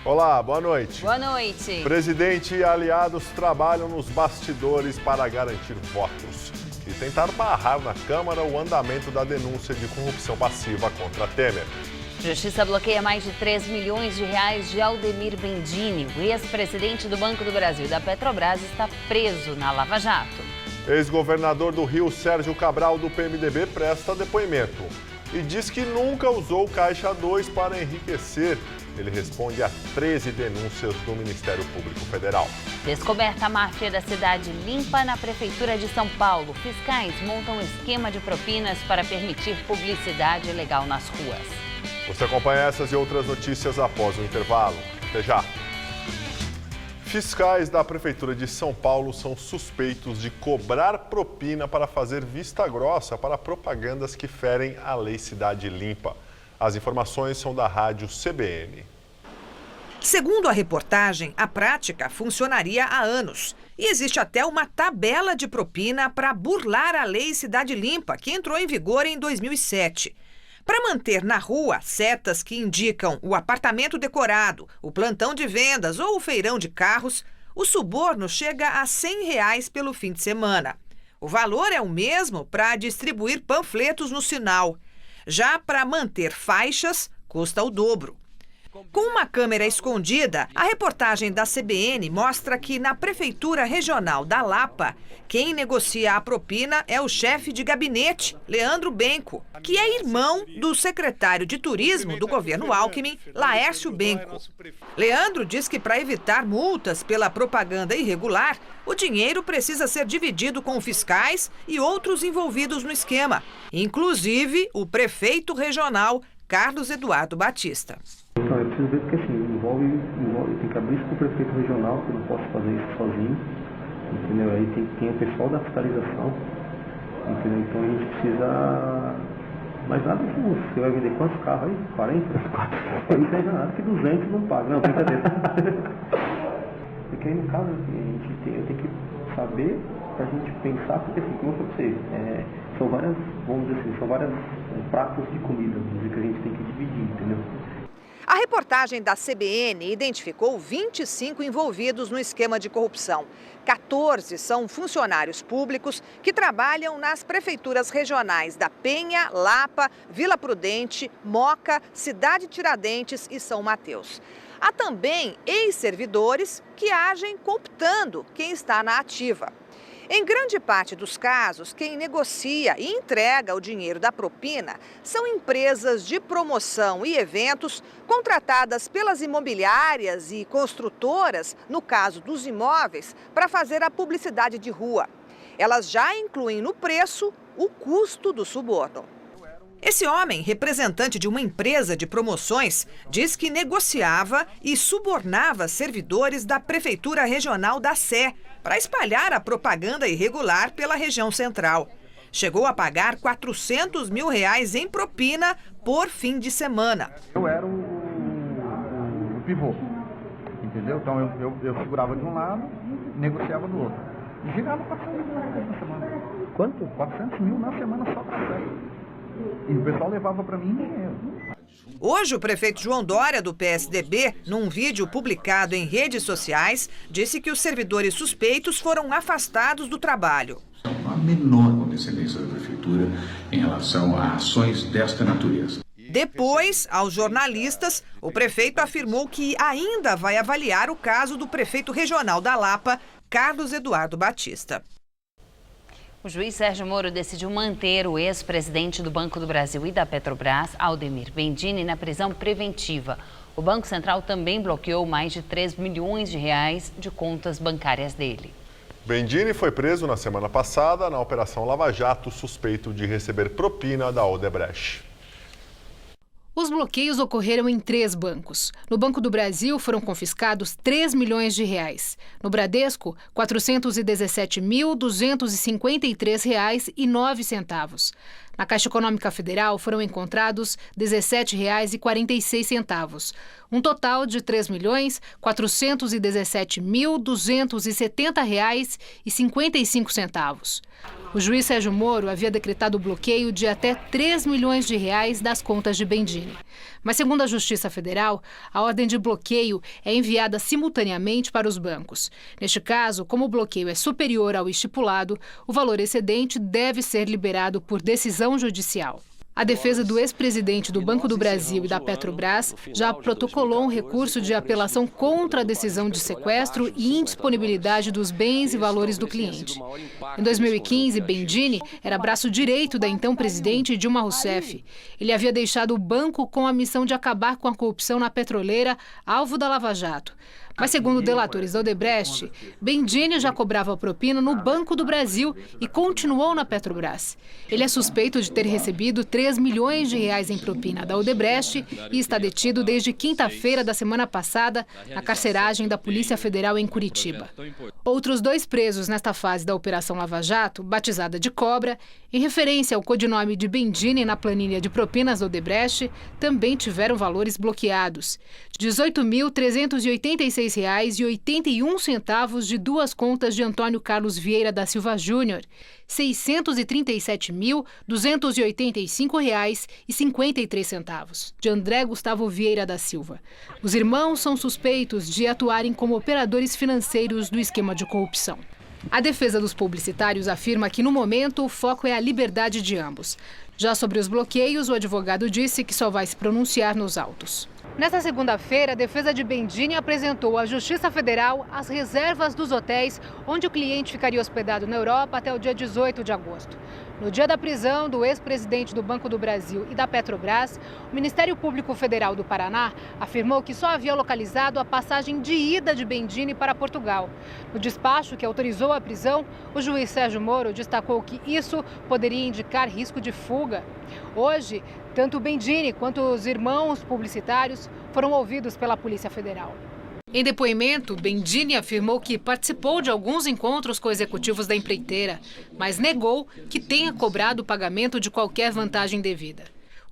Olá, boa noite. Boa noite. Presidente e aliados trabalham nos bastidores para garantir votos e tentar barrar na Câmara o andamento da denúncia de corrupção passiva contra Temer. Justiça bloqueia mais de 3 milhões de reais de Aldemir Bendini. O ex-presidente do Banco do Brasil e da Petrobras está preso na Lava Jato. Ex-governador do Rio, Sérgio Cabral, do PMDB, presta depoimento e diz que nunca usou Caixa 2 para enriquecer. Ele responde a 13 denúncias do Ministério Público Federal. Descoberta a máfia da Cidade Limpa na Prefeitura de São Paulo. Fiscais montam um esquema de propinas para permitir publicidade ilegal nas ruas. Você acompanha essas e outras notícias após o intervalo. Até já! Fiscais da Prefeitura de São Paulo são suspeitos de cobrar propina para fazer vista grossa para propagandas que ferem a Lei Cidade Limpa. As informações são da Rádio CBN. Segundo a reportagem, a prática funcionaria há anos. E existe até uma tabela de propina para burlar a Lei Cidade Limpa, que entrou em vigor em 2007. Para manter na rua setas que indicam o apartamento decorado, o plantão de vendas ou o feirão de carros, o suborno chega a R$ 100 pelo fim de semana. O valor é o mesmo para distribuir panfletos no sinal. Já para manter faixas, custa o dobro. Com uma câmera escondida, a reportagem da CBN mostra que na Prefeitura Regional da Lapa, quem negocia a propina é o chefe de gabinete, Leandro Benco, que é irmão do secretário de Turismo do governo Alckmin, Laércio Benco. Leandro diz que para evitar multas pela propaganda irregular, o dinheiro precisa ser dividido com fiscais e outros envolvidos no esquema, inclusive o prefeito regional, Carlos Eduardo Batista. Então, eu preciso ver porque assim, envolve, tem que abrir isso com o prefeito regional, que eu não posso fazer isso sozinho, entendeu? Aí tem o pessoal da fiscalização, entendeu? Então a gente precisa... Mas nada assim, você vai vender quantos carros aí? 40? 4? Não tem nada que 200 não paga, não, brincadeira. Porque aí no caso, assim, eu tenho que saber pra gente pensar, porque assim, como eu falei pra vocês, são várias, vamos dizer assim, são várias pratos de comida, vamos dizer, que a gente tem que dividir, entendeu? A reportagem da CBN identificou 25 envolvidos no esquema de corrupção. 14 são funcionários públicos que trabalham nas prefeituras regionais da Penha, Lapa, Vila Prudente, Moca, Cidade Tiradentes e São Mateus. Há também ex-servidores que agem cooptando quem está na ativa. Em grande parte dos casos, quem negocia e entrega o dinheiro da propina são empresas de promoção e eventos contratadas pelas imobiliárias e construtoras, no caso dos imóveis, para fazer a publicidade de rua. Elas já incluem no preço o custo do suborno. Esse homem, representante de uma empresa de promoções, diz que negociava e subornava servidores da Prefeitura Regional da Sé para espalhar a propaganda irregular pela região central. Chegou a pagar R$ 400 mil em propina por fim de semana. Eu era o pivô, entendeu? Então eu segurava de um lado e negociava do outro. E girava 400 mil na semana. Quanto? 400 mil na semana só para Sé. E o pessoal levava para mim dinheiro. Hoje, o prefeito João Dória, do PSDB, num vídeo publicado em redes sociais, disse que os servidores suspeitos foram afastados do trabalho. Não há a menor condescendência da prefeitura em relação a ações desta natureza. Depois, aos jornalistas, o prefeito afirmou que ainda vai avaliar o caso do prefeito regional da Lapa, Carlos Eduardo Batista. O juiz Sérgio Moro decidiu manter o ex-presidente do Banco do Brasil e da Petrobras, Aldemir Bendini, na prisão preventiva. O Banco Central também bloqueou mais de 3 milhões de reais de contas bancárias dele. Bendini foi preso na semana passada na Operação Lava Jato, suspeito de receber propina da Odebrecht. Os bloqueios ocorreram em 3 bancos. No Banco do Brasil foram confiscados 3 milhões de reais. No Bradesco, R$ 417.253,09. Na Caixa Econômica Federal foram encontrados R$ 17,46. Um total de R$ 3.417.270,55. O juiz Sérgio Moro havia decretado o bloqueio de até 3 milhões de reais das contas de Bendini. Mas, segundo a Justiça Federal, a ordem de bloqueio é enviada simultaneamente para os bancos. Neste caso, como o bloqueio é superior ao estipulado, o valor excedente deve ser liberado por decisão judicial. A defesa do ex-presidente do Banco do Brasil e da Petrobras já protocolou um recurso de apelação contra a decisão de sequestro e indisponibilidade dos bens e valores do cliente. Em 2015, Bendini era braço direito da então presidente Dilma Rousseff. Ele havia deixado o banco com a missão de acabar com a corrupção na petroleira, alvo da Lava Jato. Mas, segundo delatores da Odebrecht, Bendini já cobrava propina no Banco do Brasil e continuou na Petrobras. Ele é suspeito de ter recebido 3 milhões de reais em propina da Odebrecht e está detido desde quinta-feira da semana passada na carceragem da Polícia Federal em Curitiba. Outros 2 presos nesta fase da Operação Lava Jato, batizada de Cobra, em referência ao codinome de Bendini na planilha de propinas da Odebrecht, também tiveram valores bloqueados. R$ 18.386,81 de 2 contas de Antônio Carlos Vieira da Silva Júnior, R$ 637.285,53 de André Gustavo Vieira da Silva. Os irmãos são suspeitos de atuarem como operadores financeiros do esquema de corrupção. A defesa dos publicitários afirma que, no momento, o foco é a liberdade de ambos. Já sobre os bloqueios, o advogado disse que só vai se pronunciar nos autos. Nesta segunda-feira, a defesa de Bendini apresentou à Justiça Federal as reservas dos hotéis onde o cliente ficaria hospedado na Europa até o dia 18 de agosto. No dia da prisão do ex-presidente do Banco do Brasil e da Petrobras, o Ministério Público Federal do Paraná afirmou que só havia localizado a passagem de ida de Bendini para Portugal. No despacho que autorizou a prisão, o juiz Sérgio Moro destacou que isso poderia indicar risco de fuga. Hoje, tanto Bendini quanto os irmãos publicitários foram ouvidos pela Polícia Federal. Em depoimento, Bendini afirmou que participou de alguns encontros com executivos da empreiteira, mas negou que tenha cobrado o pagamento de qualquer vantagem devida.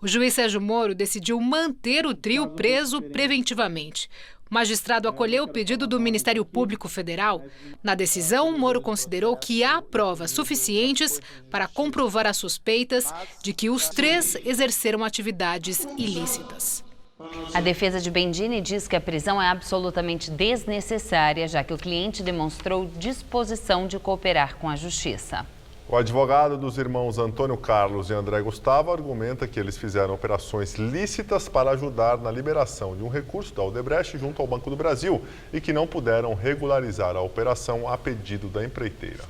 O juiz Sérgio Moro decidiu manter o trio preso preventivamente. O magistrado acolheu o pedido do Ministério Público Federal. Na decisão, Moro considerou que há provas suficientes para comprovar as suspeitas de que os 3 exerceram atividades ilícitas. A defesa de Bendini diz que a prisão é absolutamente desnecessária, já que o cliente demonstrou disposição de cooperar com a justiça. O advogado dos irmãos Antônio Carlos e André Gustavo argumenta que eles fizeram operações lícitas para ajudar na liberação de um recurso da Odebrecht junto ao Banco do Brasil e que não puderam regularizar a operação a pedido da empreiteira.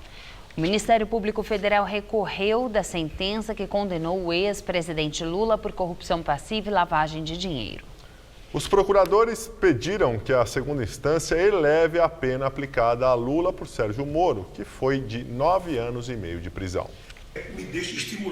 O Ministério Público Federal recorreu da sentença que condenou o ex-presidente Lula por corrupção passiva e lavagem de dinheiro. Os procuradores pediram que a segunda instância eleve a pena aplicada a Lula por Sérgio Moro, que foi de 9 anos e meio de prisão.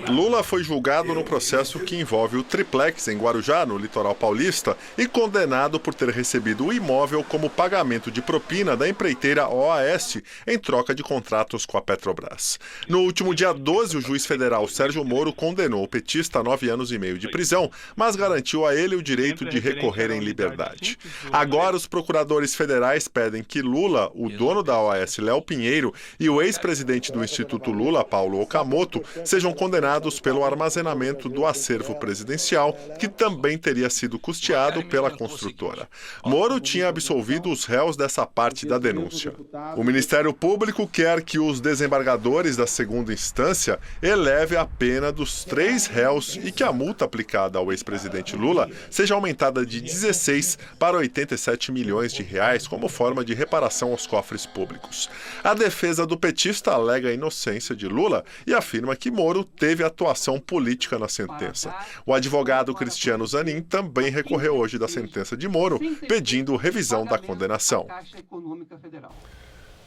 Lula foi julgado no processo que envolve o triplex em Guarujá, no litoral paulista, e condenado por ter recebido o imóvel como pagamento de propina da empreiteira OAS em troca de contratos com a Petrobras. No último dia 12, o juiz federal Sérgio Moro condenou o petista a 9 anos e meio de prisão, mas garantiu a ele o direito de recorrer em liberdade. Agora, os procuradores federais pedem que Lula, o dono da OAS, Léo Pinheiro, e o ex-presidente do Instituto Lula, Paulo Okamoto, sejam condenados pelo armazenamento do acervo presidencial, que também teria sido custeado pela construtora. Moro tinha absolvido os réus dessa parte da denúncia. O Ministério Público quer que os desembargadores da segunda instância eleve a pena dos 3 réus e que a multa aplicada ao ex-presidente Lula seja aumentada de 16 para 87 milhões de reais como forma de reparação aos cofres públicos. A defesa do petista alega a inocência de Lula e afirma que Moro teve atuação política na sentença. O advogado Cristiano Zanin também recorreu hoje da sentença de Moro, pedindo revisão da condenação.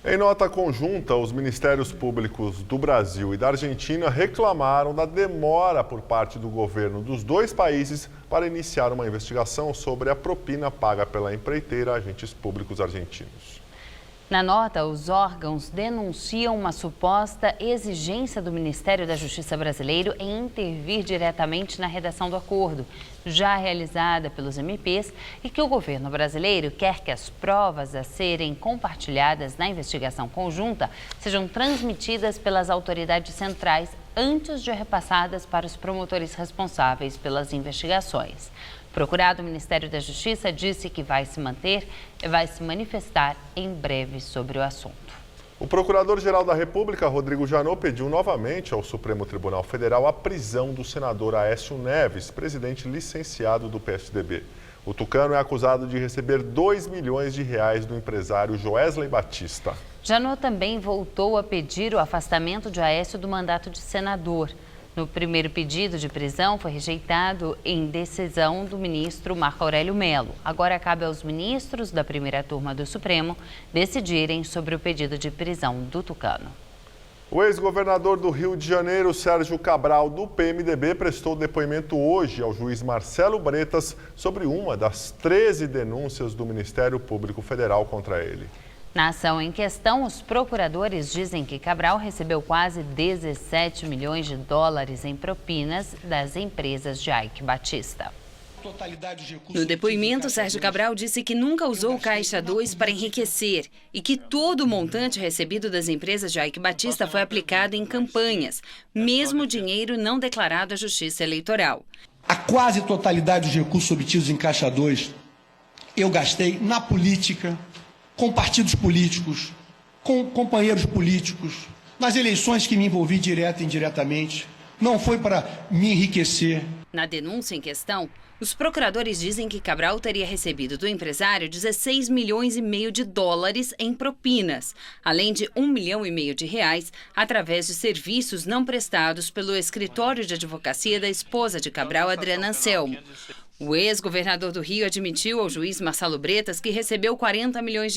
Em nota conjunta, os Ministérios Públicos do Brasil e da Argentina reclamaram da demora por parte do governo dos 2 países para iniciar uma investigação sobre a propina paga pela empreiteira a agentes públicos argentinos. Na nota, os órgãos denunciam uma suposta exigência do Ministério da Justiça brasileiro em intervir diretamente na redação do acordo, já realizada pelos MPs, e que o governo brasileiro quer que as provas a serem compartilhadas na investigação conjunta sejam transmitidas pelas autoridades centrais antes de repassadas para os promotores responsáveis pelas investigações. O procurado do Ministério da Justiça disse que vai se manifestar em breve sobre o assunto. O Procurador-Geral da República, Rodrigo Janot, pediu novamente ao Supremo Tribunal Federal a prisão do senador Aécio Neves, presidente licenciado do PSDB. O tucano é acusado de receber R$2 milhões do empresário Joesley Batista. Janot também voltou a pedir o afastamento de Aécio do mandato de senador. No primeiro pedido de prisão foi rejeitado em decisão do ministro Marco Aurélio Mello. Agora cabe aos ministros da primeira turma do Supremo decidirem sobre o pedido de prisão do tucano. O ex-governador do Rio de Janeiro, Sérgio Cabral, do PMDB, prestou depoimento hoje ao juiz Marcelo Bretas sobre uma das 13 denúncias do Ministério Público Federal contra ele. Na ação em questão, os procuradores dizem que Cabral recebeu quase 17 milhões de dólares em propinas das empresas de Eike Batista. No depoimento, Sérgio Cabral disse que nunca usou o Caixa 2 para enriquecer e que todo o montante recebido das empresas de Eike Batista foi aplicado em campanhas, mesmo dinheiro não declarado à Justiça Eleitoral. A quase totalidade dos recursos obtidos em Caixa 2 eu gastei na política, com partidos políticos, com companheiros políticos, nas eleições que me envolvi direta e indiretamente. Não foi para me enriquecer. Na denúncia em questão, os procuradores dizem que Cabral teria recebido do empresário 16 milhões e meio de dólares em propinas, além de R$1,5 milhão através de serviços não prestados pelo escritório de advocacia da esposa de Cabral, Adriana Anselmo. O ex-governador do Rio admitiu ao juiz Marcelo Bretas que recebeu R$40 milhões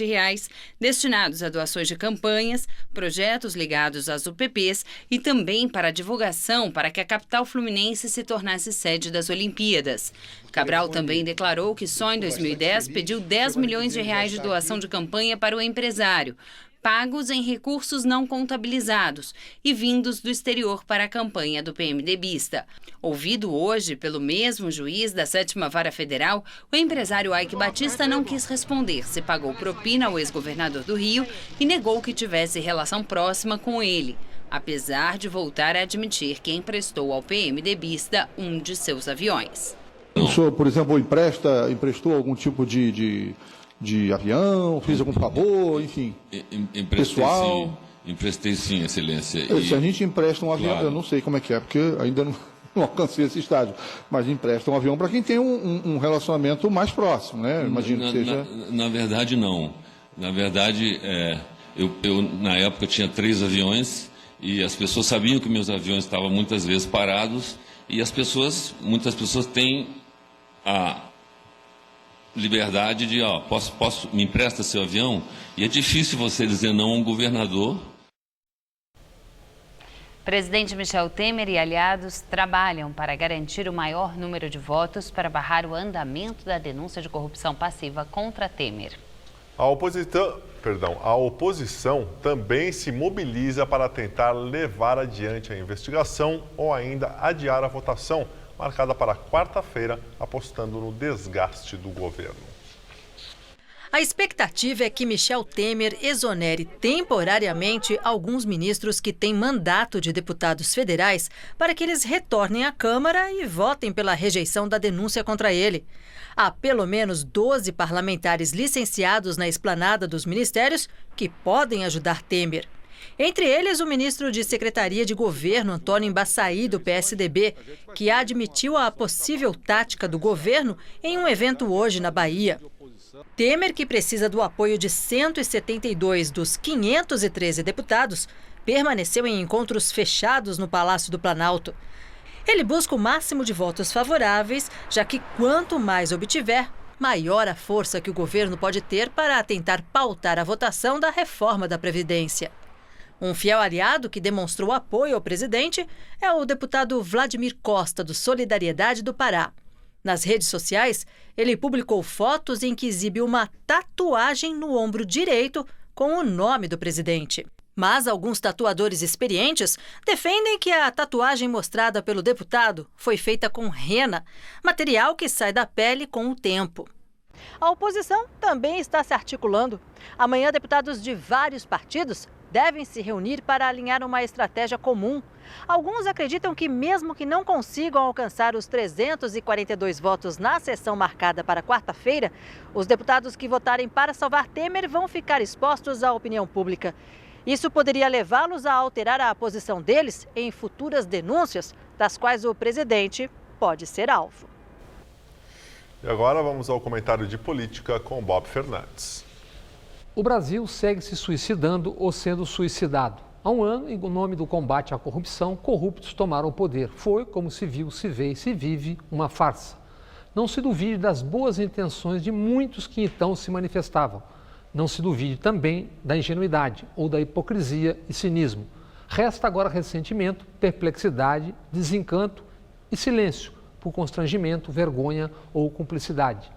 destinados a doações de campanhas, projetos ligados às UPPs e também para a divulgação para que a capital fluminense se tornasse sede das Olimpíadas. Cabral também declarou que só em 2010 pediu R$10 milhões de doação de campanha para o empresário, pagos em recursos não contabilizados e vindos do exterior para a campanha do PMDBista. Ouvido hoje pelo mesmo juiz da 7ª Vara Federal, o empresário Eike Batista não quis responder se pagou propina ao ex-governador do Rio e negou que tivesse relação próxima com ele, apesar de voltar a admitir que emprestou ao PMDBista um de seus aviões. O senhor, por exemplo, emprestou algum tipo de avião, fez algum favor, enfim, pessoal? Emprestei sim, excelência. Se a gente empresta um avião, claro. Eu não sei como é que é, porque ainda não alcancei esse estágio, mas empresta um avião para quem tem um relacionamento mais próximo, né? Imagino que seja... Na verdade, não. Na verdade, eu na época tinha 3 aviões e as pessoas sabiam que meus aviões estavam muitas vezes parados e muitas pessoas têm a liberdade de, me empresta seu avião? E é difícil você dizer não a um governador. Presidente Michel Temer e aliados trabalham para garantir o maior número de votos para barrar o andamento da denúncia de corrupção passiva contra Temer. A oposição também se mobiliza para tentar levar adiante a investigação ou ainda adiar a votação, marcada para quarta-feira, apostando no desgaste do governo. A expectativa é que Michel Temer exonere temporariamente alguns ministros que têm mandato de deputados federais para que eles retornem à Câmara e votem pela rejeição da denúncia contra ele. Há pelo menos 12 parlamentares licenciados na esplanada dos ministérios que podem ajudar Temer. Entre eles, o ministro de Secretaria de Governo, Antônio Embaçaí, do PSDB, que admitiu a possível tática do governo em um evento hoje na Bahia. Temer, que precisa do apoio de 172 dos 513 deputados, permaneceu em encontros fechados no Palácio do Planalto. Ele busca o máximo de votos favoráveis, já que quanto mais obtiver, maior a força que o governo pode ter para tentar pautar a votação da reforma da Previdência. Um fiel aliado que demonstrou apoio ao presidente é o deputado Vladimir Costa, do Solidariedade do Pará. Nas redes sociais, ele publicou fotos em que exibe uma tatuagem no ombro direito com o nome do presidente. Mas alguns tatuadores experientes defendem que a tatuagem mostrada pelo deputado foi feita com rena, material que sai da pele com o tempo. A oposição também está se articulando. Amanhã, deputados de vários partidos devem se reunir para alinhar uma estratégia comum. Alguns acreditam que, mesmo que não consigam alcançar os 342 votos na sessão marcada para quarta-feira, os deputados que votarem para salvar Temer vão ficar expostos à opinião pública. Isso poderia levá-los a alterar a posição deles em futuras denúncias, das quais o presidente pode ser alvo. E agora vamos ao comentário de política com Bob Fernandes. O Brasil segue se suicidando ou sendo suicidado. Há um ano, em nome do combate à corrupção, corruptos tomaram o poder. Foi, como se viu, se vê e se vive, uma farsa. Não se duvide das boas intenções de muitos que então se manifestavam. Não se duvide também da ingenuidade ou da hipocrisia e cinismo. Resta agora ressentimento, perplexidade, desencanto e silêncio, por constrangimento, vergonha ou cumplicidade.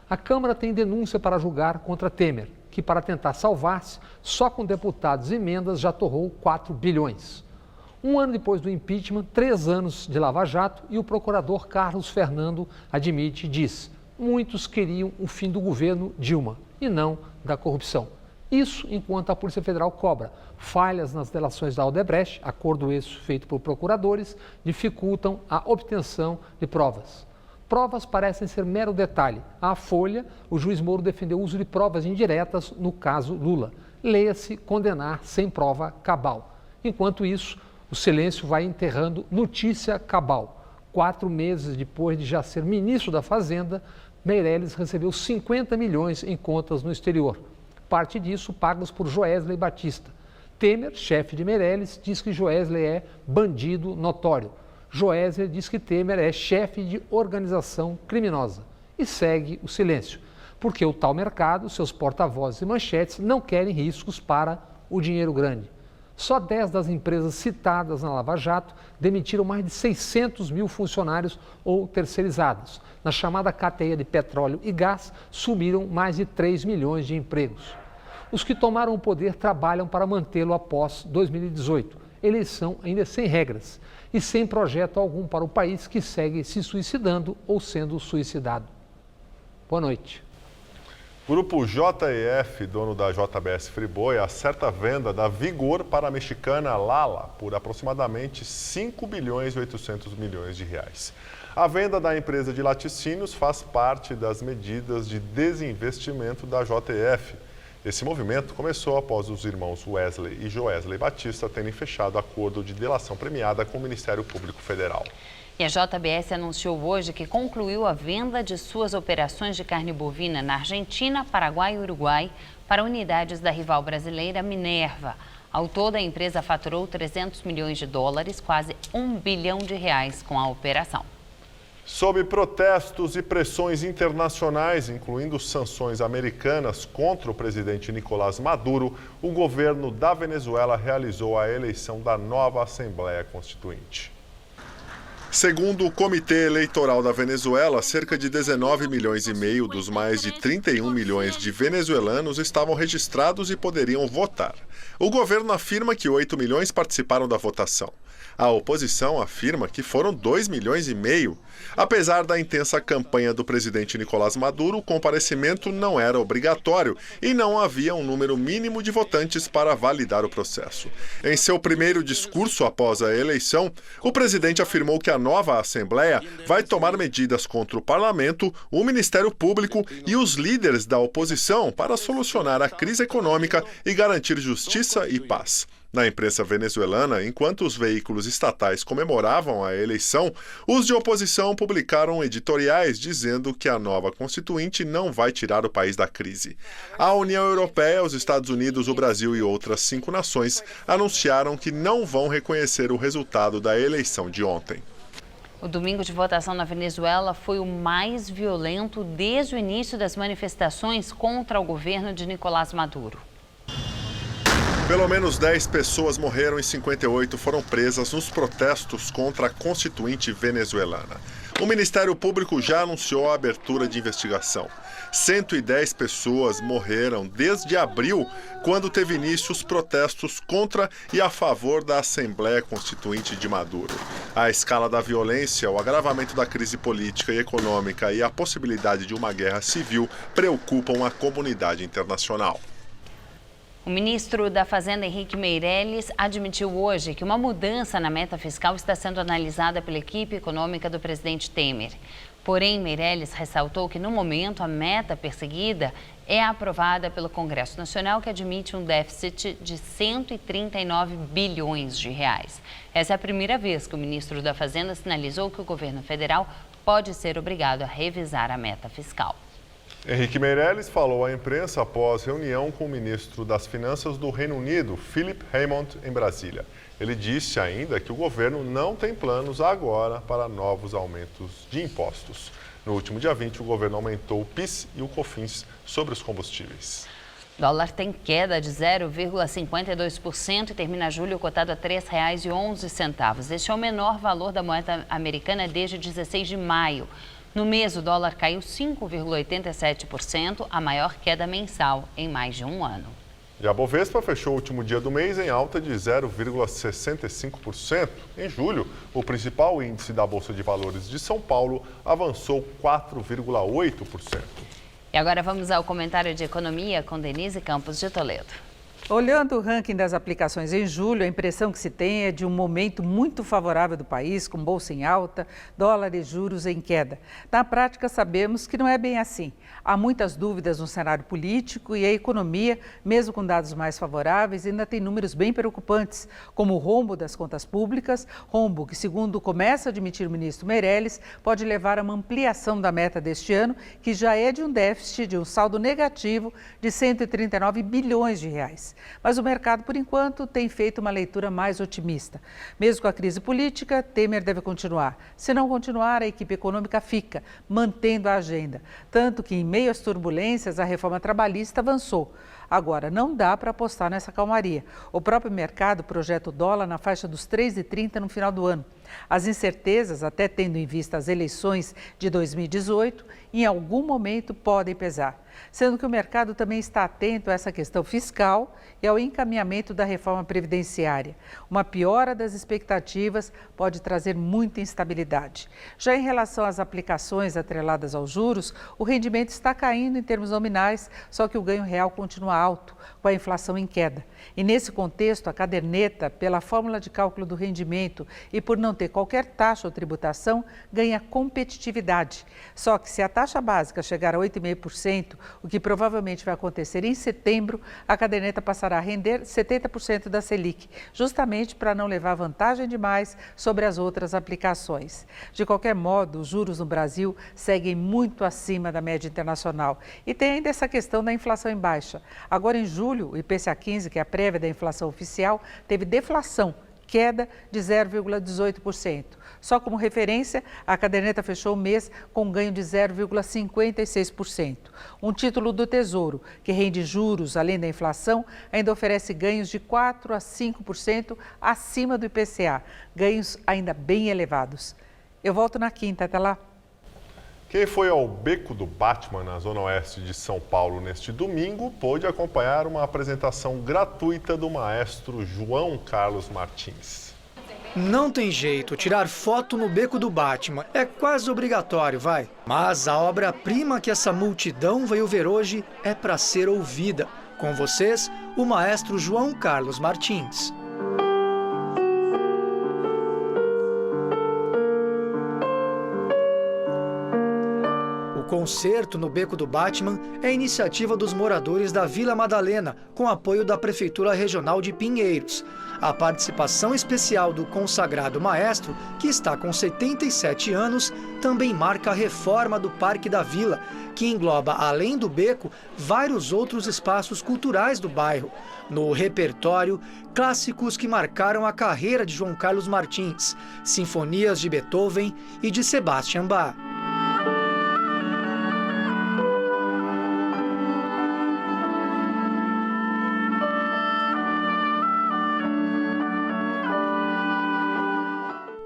A Câmara tem denúncia para julgar contra Temer, que para tentar salvar-se, só com deputados e emendas já torrou 4 bilhões. Um ano depois do impeachment, 3 anos de Lava Jato e o procurador Carlos Fernando admite e diz: muitos queriam o fim do governo Dilma e não da corrupção. Isso enquanto a Polícia Federal cobra. Falhas nas delações da Odebrecht, acordo esse feito por procuradores, dificultam a obtenção de provas. Provas parecem ser mero detalhe. À Folha, o juiz Moro defendeu o uso de provas indiretas no caso Lula. Leia-se condenar sem prova cabal. Enquanto isso, o silêncio vai enterrando notícia cabal. 4 meses depois de já ser ministro da Fazenda, Meirelles recebeu 50 milhões em contas no exterior. Parte disso pagos por Joesley Batista. Temer, chefe de Meirelles, diz que Joesley é bandido notório. Joesley diz que Temer é chefe de organização criminosa. E segue o silêncio, porque o tal mercado, seus porta-vozes e manchetes não querem riscos para o dinheiro grande. Só 10 das empresas citadas na Lava Jato demitiram mais de 600 mil funcionários ou terceirizados. Na chamada cadeia de petróleo e gás, sumiram mais de 3 milhões de empregos. Os que tomaram o poder trabalham para mantê-lo após 2018. Eleição ainda sem regras e sem projeto algum para o país que segue se suicidando ou sendo suicidado. Boa noite. Grupo JEF, dono da JBS Friboi, acerta a venda da Vigor para a mexicana Lala por aproximadamente 5 bilhões e 800 milhões de reais. A venda da empresa de laticínios faz parte das medidas de desinvestimento da JEF. Esse movimento começou após os irmãos Wesley e Joesley Batista terem fechado acordo de delação premiada com o Ministério Público Federal. E a JBS anunciou hoje que concluiu a venda de suas operações de carne bovina na Argentina, Paraguai e Uruguai para unidades da rival brasileira Minerva. Ao todo, a empresa faturou 300 milhões de dólares, quase 1 bilhão de reais com a operação. Sob protestos e pressões internacionais, incluindo sanções americanas contra o presidente Nicolás Maduro, o governo da Venezuela realizou a eleição da nova Assembleia Constituinte. Segundo o Comitê Eleitoral da Venezuela, cerca de 19 milhões e meio dos mais de 31 milhões de venezuelanos estavam registrados e poderiam votar. O governo afirma que 8 milhões participaram da votação. A oposição afirma que foram 2 milhões e meio. Apesar da intensa campanha do presidente Nicolás Maduro, o comparecimento não era obrigatório e não havia um número mínimo de votantes para validar o processo. Em seu primeiro discurso após a eleição, o presidente afirmou que a nova Assembleia vai tomar medidas contra o Parlamento, o Ministério Público e os líderes da oposição para solucionar a crise econômica e garantir justiça e paz. Na imprensa venezuelana, enquanto os veículos estatais comemoravam a eleição, os de oposição publicaram editoriais dizendo que a nova Constituinte não vai tirar o país da crise. A União Europeia, os Estados Unidos, o Brasil e outras 5 nações anunciaram que não vão reconhecer o resultado da eleição de ontem. O domingo de votação na Venezuela foi o mais violento desde o início das manifestações contra o governo de Nicolás Maduro. Pelo menos 10 pessoas morreram e 58 foram presas nos protestos contra a Constituinte venezuelana. O Ministério Público já anunciou a abertura de investigação. 110 pessoas morreram desde abril, quando teve início os protestos contra e a favor da Assembleia Constituinte de Maduro. A escala da violência, o agravamento da crise política e econômica e a possibilidade de uma guerra civil preocupam a comunidade internacional. O ministro da Fazenda, Henrique Meirelles, admitiu hoje que uma mudança na meta fiscal está sendo analisada pela equipe econômica do presidente Temer. Porém, Meirelles ressaltou que, no momento, a meta perseguida é aprovada pelo Congresso Nacional, que admite um déficit de 139 bilhões de reais. Essa é a primeira vez que o ministro da Fazenda sinalizou que o governo federal pode ser obrigado a revisar a meta fiscal. Henrique Meirelles falou à imprensa após reunião com o ministro das Finanças do Reino Unido, Philip Hammond, em Brasília. Ele disse ainda que o governo não tem planos agora para novos aumentos de impostos. No último dia 20, o governo aumentou o PIS e o COFINS sobre os combustíveis. O dólar tem queda de 0,52% e termina julho cotado a R$ 3,11. Este é o menor valor da moeda americana desde 16 de maio. No mês, o dólar caiu 5,87%, a maior queda mensal em mais de um ano. E a Bovespa fechou o último dia do mês em alta de 0,65%. Em julho, o principal índice da Bolsa de Valores de São Paulo avançou 4,8%. E agora vamos ao comentário de economia com Denise Campos de Toledo. Olhando o ranking das aplicações em julho, a impressão que se tem é de um momento muito favorável do país, com bolsa em alta, dólar e juros em queda. Na prática, sabemos que não é bem assim. Há muitas dúvidas no cenário político e a economia, mesmo com dados mais favoráveis, ainda tem números bem preocupantes, como o rombo das contas públicas, rombo que, segundo começa a admitir o ministro Meirelles, pode levar a uma ampliação da meta deste ano, que já é de um déficit, de um saldo negativo de 139 bilhões de reais. Mas o mercado, por enquanto, tem feito uma leitura mais otimista. Mesmo com a crise política, Temer deve continuar. Se não continuar, a equipe econômica fica, mantendo a agenda. Tanto que, em meio às turbulências, a reforma trabalhista avançou. Agora, não dá para apostar nessa calmaria. O próprio mercado projeta o dólar na faixa dos 3,30 no final do ano. As incertezas, até tendo em vista as eleições de 2018, em algum momento podem pesar. Sendo que o mercado também está atento a essa questão fiscal e ao encaminhamento da reforma previdenciária. Uma piora das expectativas pode trazer muita instabilidade. Já em relação às aplicações atreladas aos juros, o rendimento está caindo em termos nominais, só que o ganho real continua alto, com a inflação em queda. E nesse contexto, a caderneta, pela fórmula de cálculo do rendimento e por não ter qualquer taxa ou tributação, ganha competitividade. Só que se a taxa básica chegar a 8,5%, o que provavelmente vai acontecer em setembro, a caderneta passará a render 70% da Selic, justamente para não levar vantagem demais sobre as outras aplicações. De qualquer modo, os juros no Brasil seguem muito acima da média internacional. E tem ainda essa questão da inflação em baixa. Agora, em julho, o IPCA 15, que é a prévia da inflação oficial, teve deflação, queda de 0,18%. Só como referência, a caderneta fechou o mês com ganho de 0,56%. Um título do Tesouro, que rende juros além da inflação, ainda oferece ganhos de 4% a 5% acima do IPCA, ganhos ainda bem elevados. Eu volto na quinta, até lá. Quem foi ao Beco do Batman, na zona oeste de São Paulo, neste domingo, pôde acompanhar uma apresentação gratuita do maestro João Carlos Martins. Não tem jeito, tirar foto no Beco do Batman é quase obrigatório, vai. Mas a obra-prima que essa multidão veio ver hoje é para ser ouvida. Com vocês, o maestro João Carlos Martins. O concerto no Beco do Batman é iniciativa dos moradores da Vila Madalena, com apoio da Prefeitura Regional de Pinheiros. A participação especial do consagrado maestro, que está com 77 anos, também marca a reforma do Parque da Vila, que engloba, além do beco, vários outros espaços culturais do bairro. No repertório, clássicos que marcaram a carreira de João Carlos Martins, sinfonias de Beethoven e de Sebastian Bach.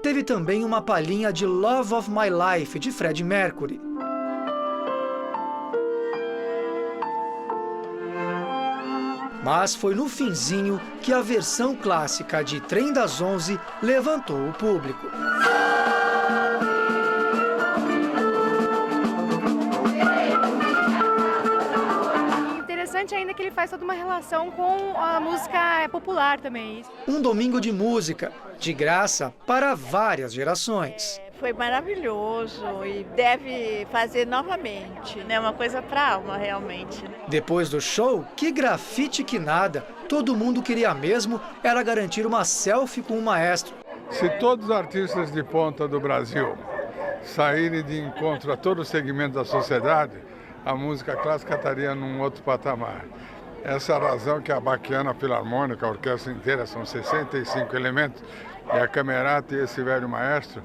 Teve também uma palhinha de Love of My Life, de Freddie Mercury. Mas foi no finzinho que a versão clássica de Trem das 11 levantou o público. interessante ainda que ele faz toda uma relação com a música popular também. Um domingo de música, de graça para várias gerações. Foi maravilhoso e deve fazer novamente. É uma coisa para a alma, realmente. Depois do show, que grafite que nada. Todo mundo queria mesmo era garantir uma selfie com o maestro. Se todos os artistas de ponta do Brasil saírem de encontro a todo o segmento da sociedade, a música clássica estaria num outro patamar. Essa é a razão que a Baquiana Filarmônica, a orquestra inteira, são 65 elementos, e a Camerata e esse velho maestro,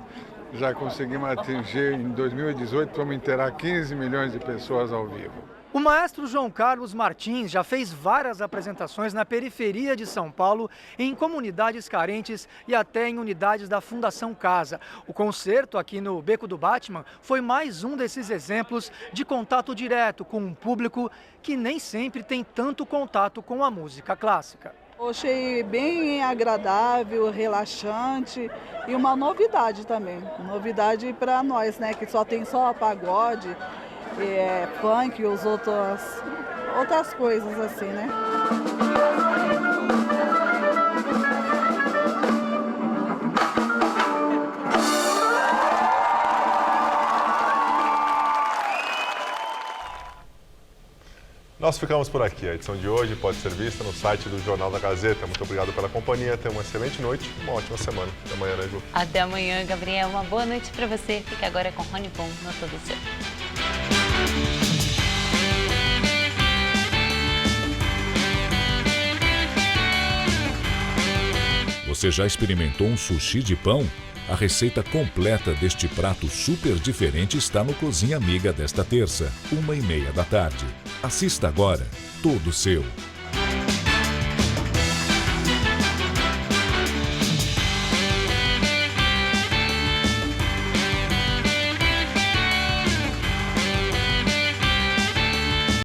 já conseguimos atingir, em 2018, vamos inteirar 15 milhões de pessoas ao vivo. O maestro João Carlos Martins já fez várias apresentações na periferia de São Paulo, em comunidades carentes e até em unidades da Fundação Casa. O concerto aqui no Beco do Batman foi mais um desses exemplos de contato direto com um público que nem sempre tem tanto contato com a música clássica. Eu achei bem agradável, relaxante e uma novidade também. Novidade para nós, né? Que só tem só pagode, funk e os outras coisas assim, né? Nós ficamos por aqui. A edição de hoje pode ser vista no site do Jornal da Gazeta. Muito obrigado pela companhia. Tenha uma excelente noite, uma ótima semana. Até amanhã, né, Ju? Até amanhã, Gabriel. Uma boa noite para você. Fique agora com Rony Von no Todo Seu. Você já experimentou um sushi de pão? A receita completa deste prato super diferente está no Cozinha Amiga desta terça, 13h30. Assista agora, Todo Seu.